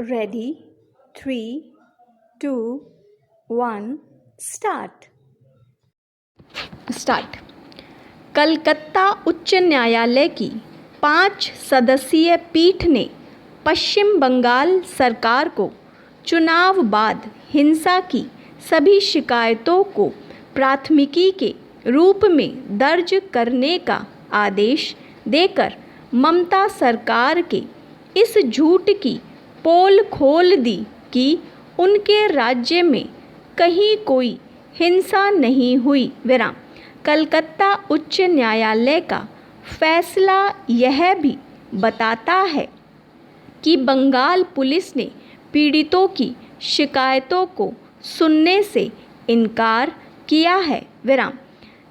Ready? 3, 2, 1, start. Calcutta उच्च न्यायालय की 5 सदस्यीय पीठ ने पश्चिम बंगाल सरकार को चुनाव बाद हिंसा की सभी शिकायतों को प्राथमिकी के रूप में दर्ज करने का आदेश देकर ममता सरकार के इस झूठ की पोल खोल दी कि उनके राज्य में कहीं कोई हिंसा नहीं हुई। कलकत्ता उच्च न्यायालय का फैसला यह भी बताता है कि बंगाल पुलिस ने पीड़ितों की शिकायतों को सुनने से इनकार किया है।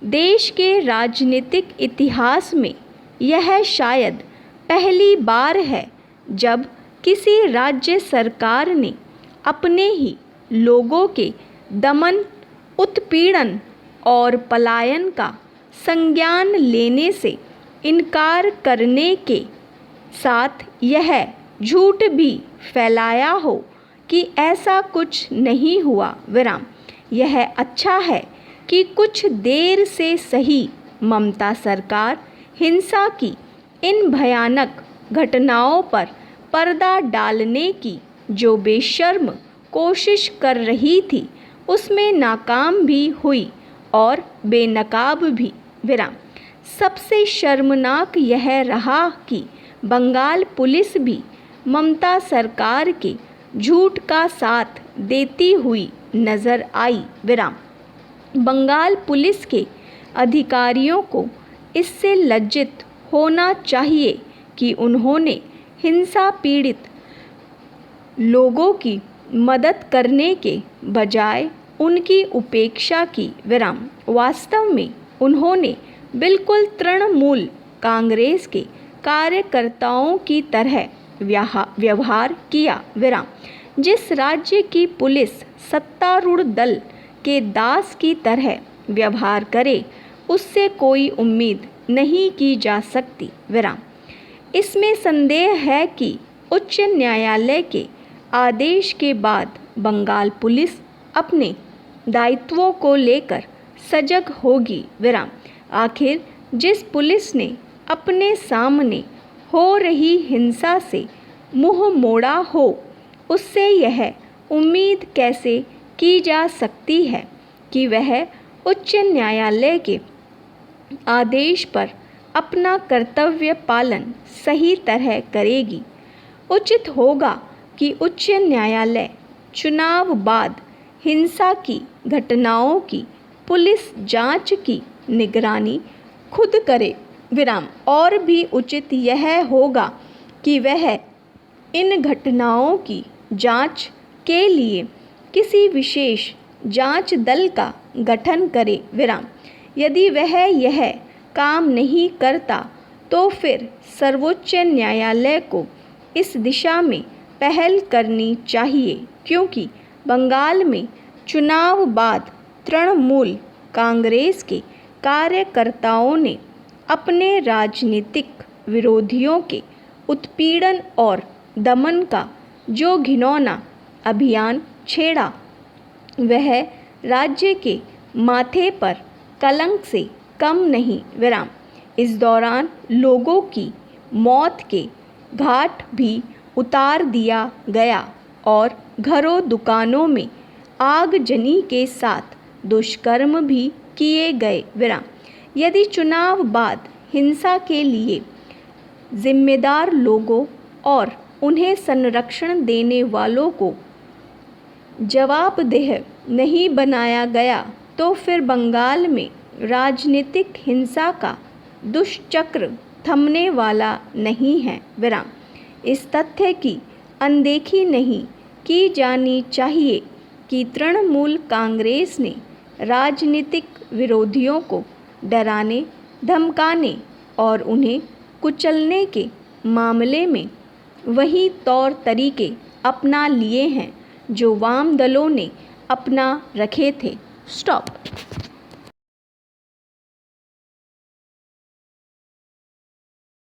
देश के राजनीतिक इतिहास में यह शायद पहली बार है जब किसी राज्य सरकार ने अपने ही लोगों के दमन, उत्पीड़न और पलायन का संज्ञान लेने से इनकार करने के साथ यह झूठ भी फैलाया हो कि ऐसा कुछ नहीं हुआ। यह अच्छा है कि कुछ देर से सही ममता सरकार हिंसा की इन भयानक घटनाओं पर पर्दा डालने की जो बेशर्म कोशिश कर रही थी उसमें नाकाम भी हुई और बेनकाब भी। सबसे शर्मनाक यह रहा कि बंगाल पुलिस भी ममता सरकार के झूठ का साथ देती हुई नजर आई। बंगाल पुलिस के अधिकारियों को इससे लज्जित होना चाहिए कि उन्होंने हिंसा पीड़ित लोगों की मदद करने के बजाय उनकी उपेक्षा की। वास्तव में उन्होंने बिल्कुल तृणमूल कांग्रेस के कार्यकर्ताओं की तरह व्यवहार किया। जिस राज्य की पुलिस सत्तारूढ़ दल के दास की तरह व्यवहार करे उससे कोई उम्मीद नहीं की जा सकती। इसमें संदेह है कि उच्च न्यायालय के आदेश के बाद बंगाल पुलिस अपने दायित्वों को लेकर सजग होगी। आखिर जिस पुलिस ने अपने सामने हो रही हिंसा से मुंह मोड़ा हो उससे यह उम्मीद कैसे की जा सकती है कि वह उच्च न्यायालय के आदेश पर अपना कर्तव्य पालन सही तरह करेगी। उचित होगा कि उच्च न्यायालय चुनाव बाद हिंसा की घटनाओं की पुलिस जांच की निगरानी खुद करे। और भी उचित यह होगा कि वह इन घटनाओं की जांच के लिए किसी विशेष जांच दल का गठन करे। यदि वह यह काम नहीं करता तो फिर सर्वोच्च न्यायालय को इस दिशा में पहल करनी चाहिए, क्योंकि बंगाल में चुनाव बाद तृणमूल कांग्रेस के कार्यकर्ताओं ने अपने राजनीतिक विरोधियों के उत्पीड़न और दमन का जो घिनौना अभियान छेड़ा वह राज्य के माथे पर कलंक से कम नहीं। इस दौरान लोगों की मौत के घाट भी उतार दिया गया और घरों दुकानों में आगजनी के साथ दुष्कर्म भी किए गए। यदि चुनाव बाद हिंसा के लिए जिम्मेदार लोगों और उन्हें संरक्षण देने वालों को जवाबदेह नहीं बनाया गया तो फिर बंगाल में राजनीतिक हिंसा का दुष्चक्र थमने वाला नहीं है। इस तथ्य की अनदेखी नहीं की जानी चाहिए कि तृणमूल कांग्रेस ने राजनीतिक विरोधियों को डराने, धमकाने और उन्हें कुचलने के मामले में वही तौर तरीके अपना लिए हैं जो वाम दलों ने अपना रखे थे। स्टॉप।